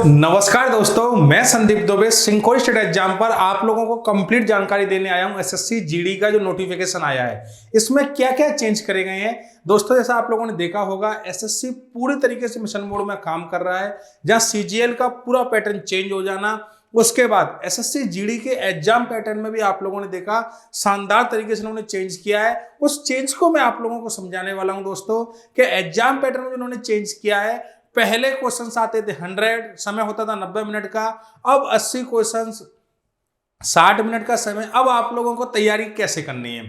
नमस्कार दोस्तों, मैं संदीप दुबे सिंकोई स्टेट एग्जाम पर आप लोगों को कंप्लीट जानकारी देने आया हूं। एसएससी जीडी का जो नोटिफिकेशन आया है, इसमें क्या क्या चेंज करे गए हैं। दोस्तों, जैसा आप लोगों ने देखा होगा, एसएससी पूरी तरीके से मिशन मोड में काम कर रहा है, जहां सीजीएल का पूरा पैटर्न चेंज हो जाना, उसके बाद एसएससी जीडी के एग्जाम पैटर्न में भी आप लोगों ने देखा शानदार तरीके से उन्होंने चेंज किया है। उस चेंज को मैं आप लोगों को समझाने वाला हूं दोस्तों, कि एग्जाम पैटर्न में उन्होंने चेंज किया है। पहले क्वेश्चंस आते थे 100, समय होता था 90 मिनट का, अब 80 क्वेश्चंस 60 मिनट का समय। अब आप लोगों को तैयारी कैसे करनी है।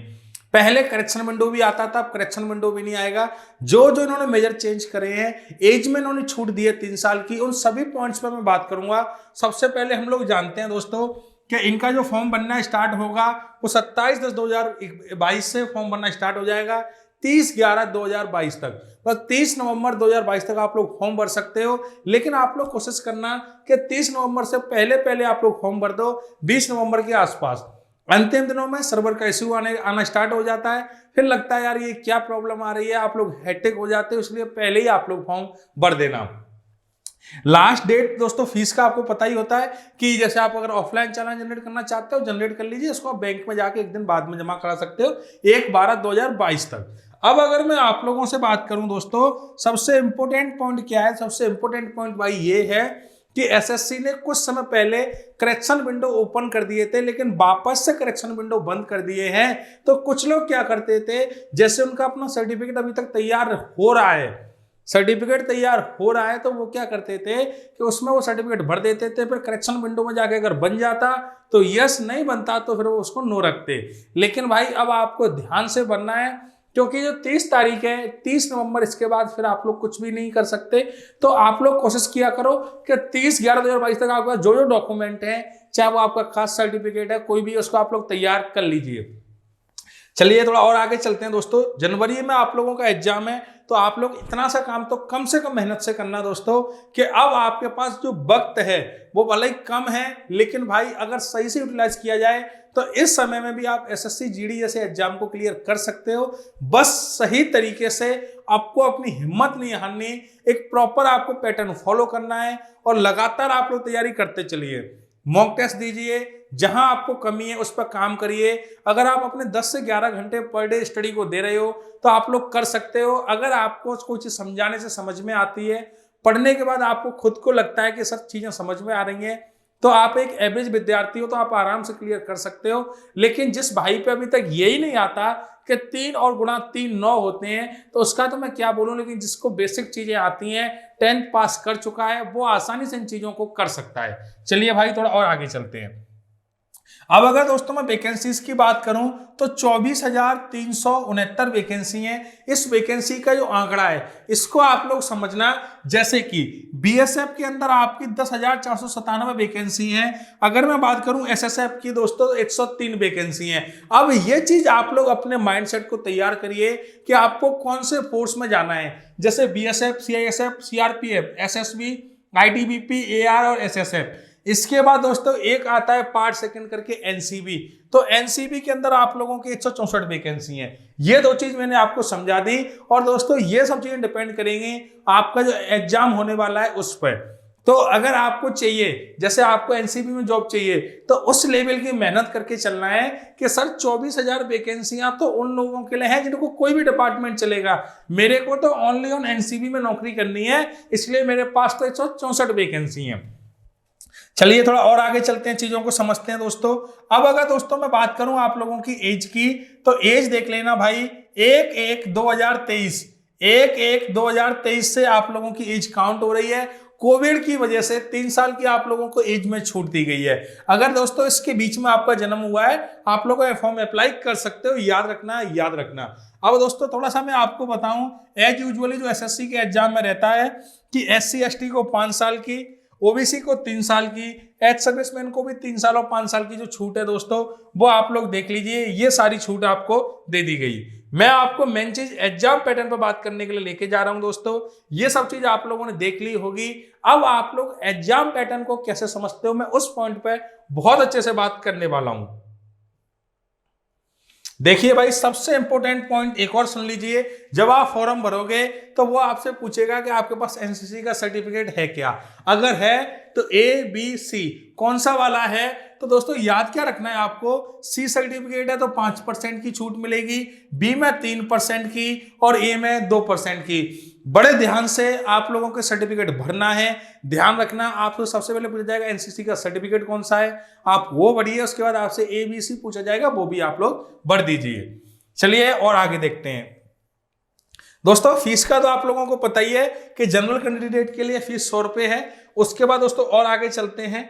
पहले करेक्शन विंडो भी आता था, अब करेक्शन विंडो भी नहीं आएगा। जो जो इन्होंने मेजर चेंज करे हैं, एज में इन्होंने छूट दी है 3 साल की, उन सभी पॉइंट्स पर मैं बात करूंगा। सबसे पहले हम लोग जानते हैं दोस्तों कि इनका जो फॉर्म बनना स्टार्ट होगा वो 27/10/2022 से फॉर्म बनना स्टार्ट हो जाएगा 30/11/2022 तक। बस 30 नवंबर 2022 तक आप लोग फॉर्म भर सकते हो, लेकिन आप लोग कोशिश करना कि 30 नवंबर से पहले पहले आप लोग फॉर्म भर दो, 20 नवंबर के आसपास। अंतिम दिनों में सर्वर का इश्यू आना स्टार्ट हो जाता है, फिर लगता है यार ये क्या प्रॉब्लम आ रही है, आप लोग हेक्टिक हो जाते हो, इसलिए पहले ही आप लोग फॉर्म भर देना। लास्ट डेट दोस्तों फीस का आपको पता ही होता है कि जैसे आप अगर ऑफलाइन चालान जनरेट करना चाहते हो, जनरेट कर लीजिए, इसको आप बैंक में जाके एक दिन बाद में जमा करा सकते हो 1/12/2022 तक। अब अगर मैं आप लोगों से बात करूं दोस्तों, सबसे इंपॉर्टेंट पॉइंट क्या है। सबसे इंपॉर्टेंट पॉइंट भाई ये है कि एसएससी ने कुछ समय पहले करेक्शन विंडो ओपन कर दिए थे, लेकिन वापस से करेक्शन विंडो बंद कर दिए हैं। तो कुछ लोग क्या करते थे, जैसे उनका अपना सर्टिफिकेट अभी तक तैयार हो रहा है, तो वो क्या करते थे कि उसमें वो सर्टिफिकेट भर देते थे, फिर करेक्शन विंडो में जाके अगर बन जाता तो यस, नहीं बनता तो फिर वो उसको नो रखते। लेकिन भाई अब आपको ध्यान से बनना है, क्योंकि जो 30 तारीख है, 30 नवंबर, इसके बाद फिर आप लोग कुछ भी नहीं कर सकते। तो आप लोग कोशिश किया करो कि 30/11/2022 तक आपका जो जो डॉक्यूमेंट है, चाहे वो आपका कास्ट सर्टिफिकेट है, कोई भी, उसको आप लोग तैयार कर लीजिए। चलिए थोड़ा और आगे चलते हैं दोस्तों। जनवरी में आप लोगों का एग्जाम है, तो आप लोग इतना सा काम तो कम से कम मेहनत से करना दोस्तों, कि अब आपके पास जो वक्त है वो भले ही कम है, लेकिन भाई अगर सही से यूटिलाइज किया जाए तो इस समय में भी आप एसएससी जीडी जैसे एग्जाम को क्लियर कर सकते हो। बस सही तरीके से आपको अपनी हिम्मत नहीं हारनी, एक प्रॉपर आपको पैटर्न फॉलो करना है और लगातार आप लोग तैयारी करते चलिए। मॉक टेस्ट दीजिए, जहां आपको कमी है उस पर काम करिए। अगर आप अपने 10 से 11 घंटे पर डे स्टडी को दे रहे हो तो आप लोग कर सकते हो। अगर आपको कोई चीज समझाने से समझ में आती है, पढ़ने के बाद आपको खुद को लगता है कि सब चीजें समझ में आ रही हैं, तो आप एक एवरेज विद्यार्थी हो तो आप आराम से क्लियर कर सकते हो। लेकिन जिस भाई पे अभी तक यही नहीं आता कि 3 और गुणा 3 9 होते हैं, तो उसका तो मैं क्या बोलूं, लेकिन जिसको बेसिक चीजें आती हैं, 10th पास कर चुका है, वो आसानी से इन चीजों को कर सकता है। चलिए भाई थोड़ा और आगे चलते हैं। अब अगर दोस्तों मैं वैकेंसीज की बात करूं तो 24,369 वैकेंसी है। इस वैकेंसी का जो आंकड़ा है, इसको आप लोग समझना, जैसे कि बीएसएफ के अंदर आपकी 10,497 वैकेंसी है। अगर मैं बात करूं एसएसएफ की दोस्तों, 103 वैकेंसी है। अब ये चीज आप लोग अपने माइंडसेट को तैयार करिए कि आपको कौन से फोर्स में जाना है, जैसे BSF, CISF, CRPF, SSB, ITBP, AR और एसएसएफ। इसके बाद दोस्तों एक आता है पार्ट सेकंड करके एनसीबी। तो एनसीबी के अंदर आप लोगों की 164 वैकेंसी है। ये दो चीज मैंने आपको समझा दी, और दोस्तों ये सब चीजें डिपेंड करेंगी आपका जो एग्जाम होने वाला है उस पर। तो अगर आपको चाहिए, जैसे आपको एनसीबी में जॉब चाहिए, तो उस लेवल की मेहनत करके चलना है कि सर 24,000 वैकेंसियां तो उन लोगों के लिए हैं जिनको कोई भी डिपार्टमेंट चलेगा। मेरे को तो ओनली ऑन एनसीबी में नौकरी करनी है, इसलिए मेरे पास तो 164 वैकेंसी है। चलिए थोड़ा और आगे चलते हैं, चीजों को समझते हैं दोस्तों। अब अगर दोस्तों मैं बात करूं आप लोगों की एज की, तो एज देख लेना भाई, 1/1/2023 से आप लोगों की एज काउंट हो रही है। कोविड की वजह से 3 साल की आप लोगों को एज में छूट दी गई है। अगर दोस्तों इसके बीच में आपका जन्म हुआ है, आप लोग फॉर्म अप्लाई कर सकते हो। याद रखना। अब दोस्तों थोड़ा सा मैं आपको बताऊं, एज यूजुअली जो एसएससी के एग्जाम में रहता है कि एससी एसटी को 5 साल की, ओबीसी को 3 साल की, एक्स सर्विसमैन को भी 3 साल और 5 साल की जो छूट है दोस्तों, वो आप लोग देख लीजिए। ये सारी छूट आपको दे दी गई। मैं आपको मेन चीज एग्जाम पैटर्न पर बात करने के लिए लेके जा रहा हूं दोस्तों। ये सब चीज आप लोगों ने देख ली होगी। अब आप लोग एग्जाम पैटर्न को कैसे समझते हो, मैं उस पॉइंट पे बहुत अच्छे से बात करने वाला हूं। देखिए भाई, सबसे इंपॉर्टेंट पॉइंट एक और सुन लीजिए। जब आप फॉर्म भरोगे तो वो आपसे पूछेगा कि आपके पास एनसीसी का सर्टिफिकेट है क्या। अगर है तो ए बी सी कौन सा वाला है? तो दोस्तों याद क्या रखना है आपको, सी सर्टिफिकेट है तो 5% की छूट मिलेगी, बी में 3% की और ए में 2% की। बड़े ध्यान से आप लोगों के सर्टिफिकेट भरना है, ध्यान रखना। आपको सबसे पहले पूछा जाएगा एनसीसी का सर्टिफिकेट कौन सा है, आप वो भरिए, उसके बाद आपसे ए बी सी पूछा जाएगा, वो भी आप लोग भर दीजिए। चलिए और आगे देखते हैं दोस्तों। फीस का तो आप लोगों को पता ही है कि जनरल कैंडिडेट के लिए फीस 100 रुपए है। उसके बाद दोस्तों और आगे चलते हैं।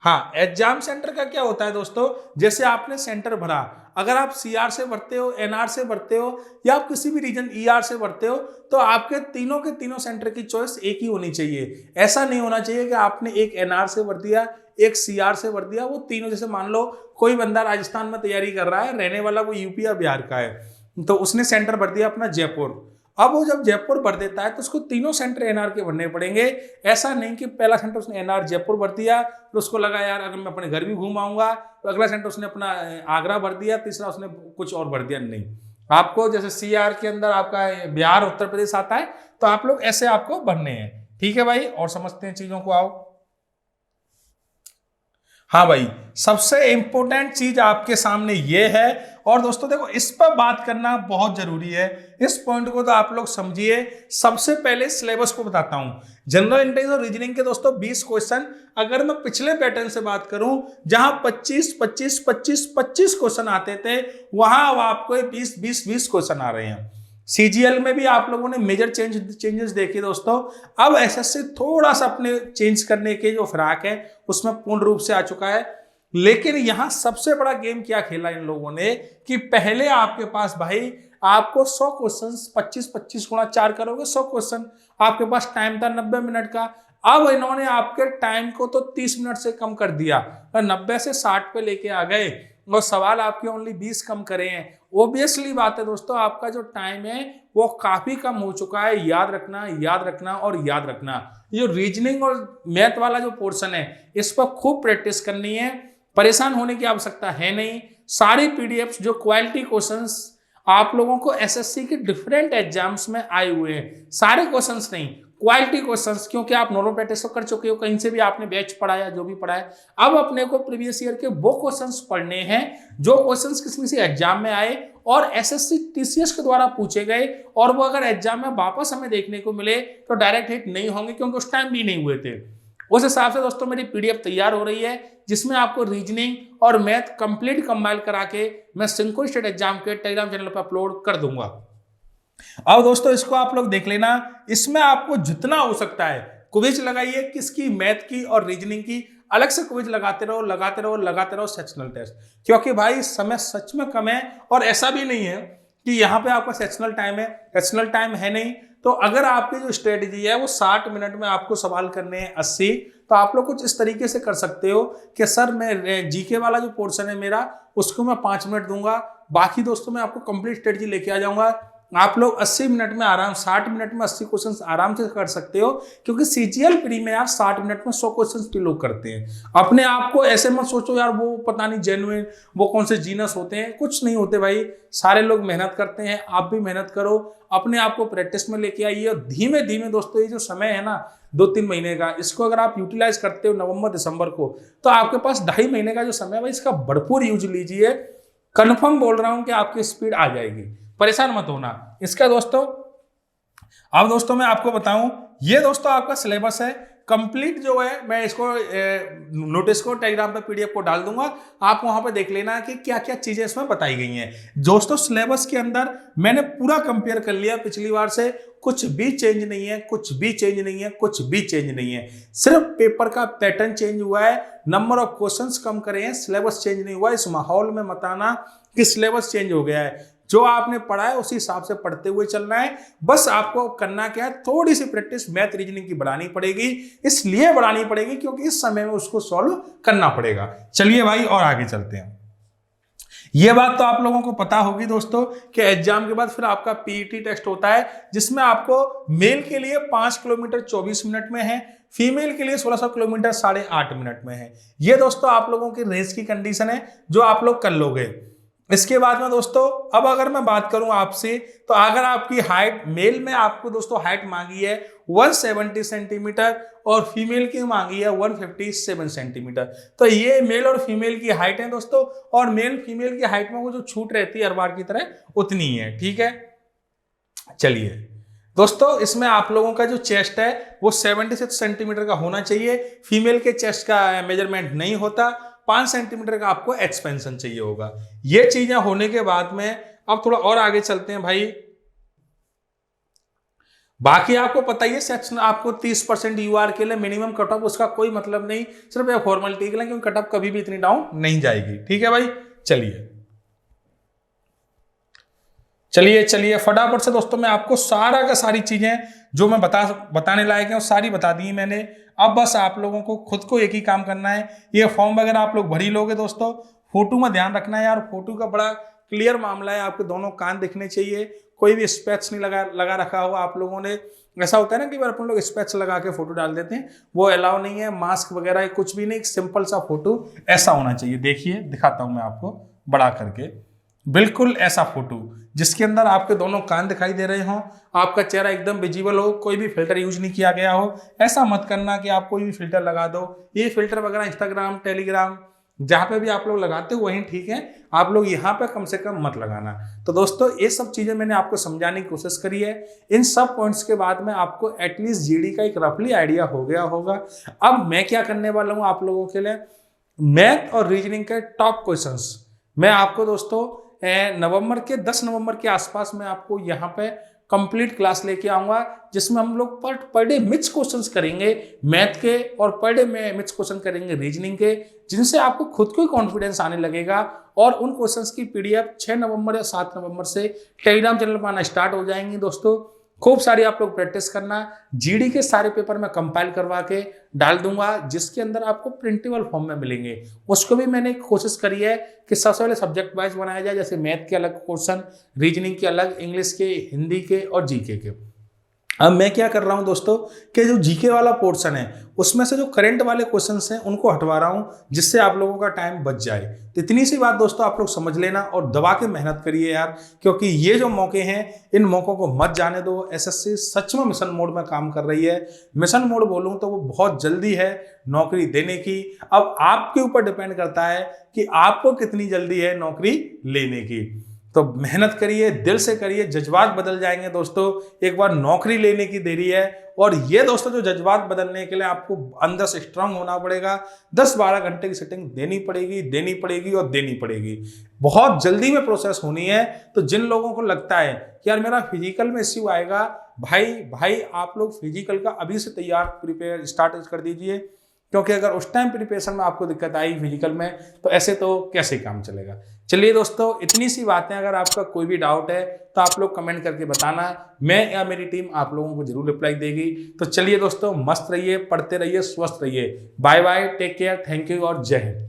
हाँ, एग्जाम सेंटर का क्या होता है दोस्तों, जैसे आपने सेंटर भरा, अगर आप सीआर से भरते हो, एनआर से भरते हो या आप किसी भी रीजन ईआर से भरते हो, तो आपके तीनों के तीनों सेंटर की चॉइस एक ही होनी चाहिए। ऐसा नहीं होना चाहिए कि आपने एक एनआर से भर दिया, एक सीआर से भर दिया, वो तीनों, जैसे मान लो कोई बंदा राजस्थान में तैयारी कर रहा है, रहने वाला वो यूपी या बिहार का है, तो उसने सेंटर भर दिया अपना जयपुर। अब वो जब जयपुर भर देता है तो उसको तीनों सेंटर एनआर के भरने पड़ेंगे। ऐसा नहीं कि पहला सेंटर उसने एनआर जयपुर भर दिया, फिर उसको लगा यार अगर मैं अपने घर भी घूम आऊंगा, तो अगला सेंटर उसने अपना आगरा भर दिया, तीसरा उसने कुछ और भर दिया। नहीं, आपको जैसे सीआर के अंदर आपका बिहार उत्तर प्रदेश आता है, तो आप लोग ऐसे आपको भरने हैं। ठीक है भाई, और समझते हैं चीजों को, आओ। हाँ भाई, सबसे इंपॉर्टेंट चीज आपके सामने ये है, और दोस्तों देखो इस पर बात करना बहुत जरूरी है, इस पॉइंट को तो आप लोग समझिए। सबसे पहले सिलेबस को बताता हूं। जनरल इंटेलिजेंस और रीजनिंग के दोस्तों 20 क्वेश्चन, अगर मैं पिछले पैटर्न से बात करूं जहां 25 क्वेश्चन आते थे, वहां आपको 20 क्वेश्चन आ रहे हैं। सीजीएल में भी आप लोगों ने मेजर चेंजेस देखे दोस्तों। अब एसएससी थोड़ा सा अपने चेंज करने के जो फिराक है उसमें पूर्ण रूप से आ चुका है, लेकिन यहां सबसे बड़ा गेम क्या खेला इन लोगों ने कि पहले आपके पास भाई आपको 100 क्वेश्चन 25 गुणा 4 करोगे 100 क्वेश्चन, आपके पास टाइम था 90 मिनट का। अब इन्होंने आपके टाइम को तो 30 मिनट से कम कर दिया, 90 से 60 पे लेके आ गए, और सवाल आपके ओनली 20 कम करे हैं। ओब्वियसली बात है दोस्तों, आपका जो टाइम है वो काफी कम हो चुका है। याद रखना, याद रखना और याद रखना। ये रीजनिंग और मैथ वाला जो पोर्शन है, इस पर खूब प्रैक्टिस करनी है, परेशान होने की आवश्यकता है नहीं। सारी पीडीएफ्स जो क्वालिटी क्वेश्चंस आप लोगों को एसएससी के डिफरेंट एग्जाम्स में आए हुए हैं, सारे क्वेश्चंस नहीं, क्वालिटी क्वेश्चंस, क्योंकि आप नॉर्मल प्रैक्टिस तो कर चुके हो, कहीं से भी आपने बैच पढ़ाया, जो भी पढ़ाया। अब अपने को प्रीवियस ईयर के वो क्वेश्चंस पढ़ने हैं जो क्वेश्चंस किसी एग्जाम में आए और एसएससी टीसीएस के द्वारा पूछे गए, और वो अगर एग्जाम में वापस हमें देखने को मिले तो डायरेक्ट हिट नहीं होंगे, क्योंकि उस टाइम भी नहीं हुए थे। उस हिसाब से दोस्तों मेरी पीडीएफ तैयार हो रही है, जिसमें आपको रीजनिंग और मैथ कंप्लीट कंपाइल करा के मैं सिंको स्टेट एग्जाम के टेलीग्राम चैनल पर अपलोड कर दूंगा। अब दोस्तों इसको आप लोग देख लेना, इसमें आपको जितना हो सकता है क्विज लगाइए, किसकी, मैथ की और रीजनिंग की, अलग से क्विज लगाते रहो लगाते रहो लगाते रहो, सेक्शनल टेस्ट, क्योंकि भाई समय सच में कम है। और ऐसा भी नहीं है कि यहाँ पे आपका सेक्शनल टाइम है, सेक्शनल टाइम है नहीं। तो अगर आपकी जो स्ट्रेटजी है वो 60 मिनट में आपको सवाल करने हैं 80, तो आप लोग कुछ इस तरीके से कर सकते हो कि सर मैं जीके वाला जो पोर्शन है मेरा, उसको मैं 5 मिनट दूंगा, बाकी दोस्तों मैं आपको कंप्लीट स्ट्रेटजी लेके आ जाऊंगा। आप लोग 80 मिनट में आराम, 60 मिनट में 80 क्वेश्चंस आराम से कर सकते हो, क्योंकि सीजीएल प्री में यार 60 मिनट में 100 क्वेश्चंस भी लोग करते हैं। अपने आप को ऐसे मत सोचो यार वो पता नहीं जेन्युइन, वो कौन से जीनस होते हैं, कुछ नहीं होते भाई, सारे लोग मेहनत करते हैं। आप भी मेहनत करो, अपने आप को प्रैक्टिस में लेके आइए, और धीमे धीमे दोस्तों ये जो समय है ना 2-3 महीने का, इसको अगर आप यूटिलाइज करते हो नवंबर दिसंबर को, तो आपके पास 2.5 महीने का जो समय है भाई, इसका भरपूर यूज लीजिए। कन्फर्म बोल रहा हूं कि आपकी स्पीड आ जाएगी, परेशान मत होना इसका दोस्तों। अब दोस्तों मैं आपको बताऊं, ये दोस्तों आपका सिलेबस है कंप्लीट जो है, मैं इसको नोटिस को टेलीग्राम पे पीडीएफ को डाल दूंगा, आप वहां पे देख लेना कि क्या क्या चीजें इसमें बताई गई हैं। दोस्तों सिलेबस के अंदर मैंने पूरा कंपेयर कर लिया पिछली बार से, कुछ भी चेंज नहीं है, कुछ भी चेंज नहीं है, कुछ भी चेंज नहीं है, सिर्फ पेपर का पैटर्न चेंज हुआ है, नंबर ऑफ क्वेश्चंस कम करे हैं, सिलेबस चेंज नहीं हुआ। इस माहौल में मत आना कि सिलेबस चेंज हो गया है, जो आपने पढ़ा है उसी हिसाब से पढ़ते हुए चलना है। बस आपको करना क्या है, थोड़ी सी प्रैक्टिस मैथ रीजनिंग की बढ़ानी पड़ेगी, इसलिए बढ़ानी पड़ेगी क्योंकि इस समय में उसको सॉल्व करना पड़ेगा। चलिए भाई और आगे चलते हैं। यह बात तो आप लोगों को पता होगी दोस्तों कि एग्जाम के बाद फिर आपका पीईटी टेस्ट होता है, जिसमें आपको मेल के लिए 5 किलोमीटर 24 मिनट में है, फीमेल के लिए 1600 किलोमीटर 8.5 मिनट में है। ये दोस्तों आप लोगों की रेस की कंडीशन है जो आप लोग कर लोगे। इसके बाद में दोस्तों अब अगर मैं बात करूं आपसे, तो अगर आपकी हाइट, मेल में आपको दोस्तों हाइट मांगी है 170 सेंटीमीटर और फीमेल की मांगी है 157 सेंटीमीटर। तो ये मेल और फीमेल की हाइट है दोस्तों, और मेल फीमेल की हाइट में वो जो छूट रहती है हर बार की तरह उतनी ही है। ठीक है, चलिए दोस्तों, इसमें आप लोगों का जो चेस्ट है वो 76 सेंटीमीटर का होना चाहिए। फीमेल के चेस्ट का मेजरमेंट नहीं होता, 5 सेंटीमीटर का आपको एक्सपेंशन चाहिए होगा। ये चीजें होने के बाद में अब थोड़ा और आगे चलते हैं भाई। बाकी आपको पता ही है, सेक्शन आपको 30% यूआर के लिए मिनिमम कट ऑफ, उसका कोई मतलब नहीं, सिर्फ एक फॉर्मेलिटी के लिए, क्योंकि कट ऑफ कभी भी इतनी डाउन नहीं जाएगी। ठीक है भाई, चलिए फटाफट से दोस्तों मैं आपको सारा का सारी चीजें जो मैं बताने लायक है वो सारी बता दी मैंने। अब बस आप लोगों को खुद को एक ही काम करना है, ये फॉर्म वगैरह आप लोग भर ही लोगे दोस्तों। फोटो में ध्यान रखना है यार, फोटो का बड़ा क्लियर मामला है, आपके दोनों कान दिखने चाहिए, कोई भी स्पेक्स नहीं लगा रखा हुआ आप लोगों ने। ऐसा होता है ना कि बार अपन लोग स्पेक्स लगा के फोटो डाल देते हैं, वो अलाउ नहीं है, मास्क वगैरह कुछ भी नहीं, सिंपल सा फोटो ऐसा होना चाहिए। देखिए दिखाता हूं मैं आपको बड़ा करके, बिल्कुल ऐसा फोटो जिसके अंदर आपके दोनों कान दिखाई दे रहे हो, आपका चेहरा एकदम विजिबल हो, कोई भी फिल्टर यूज नहीं किया गया हो। ऐसा मत करना कि आप कोई भी फिल्टर लगा दो, ये फिल्टर वगैरह इंस्टाग्राम, टेलीग्राम जहां पे भी आप लोग लगाते हो वहीं ठीक है, आप लोग यहाँ पे कम से कम मत लगाना। तो दोस्तों ये सब चीजें मैंने आपको समझाने की कोशिश करी है। इन सब पॉइंट्स के बाद में आपको एटलीस्ट जीडी का एक रफली आइडिया हो गया होगा। अब मैं क्या करने वाला हूँ आप लोगों के लिए, मैथ और रीजनिंग के टॉप क्वेश्चंस मैं आपको दोस्तों नवंबर के 10 नवंबर के आसपास में आपको यहाँ पे कंप्लीट क्लास लेके आऊंगा, जिसमें हम लोग पर डे मिक्स क्वेश्चंस करेंगे मैथ के, और पर डे में मिक्स क्वेश्चन करेंगे रीजनिंग के, जिनसे आपको खुद को ही कॉन्फिडेंस आने लगेगा। और उन क्वेश्चंस की पीडीएफ 6 नवंबर या 7 नवंबर से टेलीग्राम चैनल पर आना स्टार्ट हो जाएंगी दोस्तों। खूब सारी आप लोग प्रैक्टिस करना। जीडी के सारे पेपर मैं कंपाइल करवा के डाल दूंगा, जिसके अंदर आपको प्रिंटेबल फॉर्म में मिलेंगे। उसको भी मैंने कोशिश करी है कि सबसे पहले सब्जेक्ट वाइज बनाया जाए, जैसे मैथ के अलग क्वेश्चन, रीजनिंग के अलग, इंग्लिश के, हिंदी के और जीके के। अब मैं क्या कर रहा हूं दोस्तों कि जो जीके वाला पोर्शन है उसमें से जो करंट वाले क्वेश्चंस हैं उनको हटवा रहा हूं, जिससे आप लोगों का टाइम बच जाए। तो इतनी सी बात दोस्तों आप लोग समझ लेना और दबा के मेहनत करिए यार, क्योंकि ये जो मौके हैं इन मौकों को मत जाने दो। एसएससी सच में मिशन मोड में काम कर रही है। मिशन मोड बोलूं तो वो बहुत जल्दी है नौकरी देने की। अब आपके ऊपर डिपेंड करता है कि आपको कितनी जल्दी है नौकरी लेने की। तो मेहनत करिए, दिल से करिए, जज्बात बदल जाएंगे दोस्तों। एक बार नौकरी लेने की देरी है, और ये दोस्तों जो जज्बात बदलने के लिए आपको अंदर से स्ट्रांग होना पड़ेगा। 10-12 घंटे की सेटिंग देनी पड़ेगी और देनी पड़ेगी। बहुत जल्दी में प्रोसेस होनी है। तो जिन लोगों को लगता है कि यार मेरा फिजिकल में इश्यू आएगा, भाई आप लोग फिजिकल का अभी से तैयार प्रिपेयर स्टार्ट कर दीजिए, क्योंकि अगर उस टाइम प्रिपरेशन में आपको दिक्कत आई फिजिकल में, तो ऐसे तो कैसे काम चलेगा। चलिए दोस्तों, इतनी सी बातें, अगर आपका कोई भी डाउट है तो आप लोग कमेंट करके बताना, मैं या मेरी टीम आप लोगों को जरूर रिप्लाई देगी। तो चलिए दोस्तों, मस्त रहिए, पढ़ते रहिए, स्वस्थ रहिए। Bye bye, take care, thank you और जय हिंद।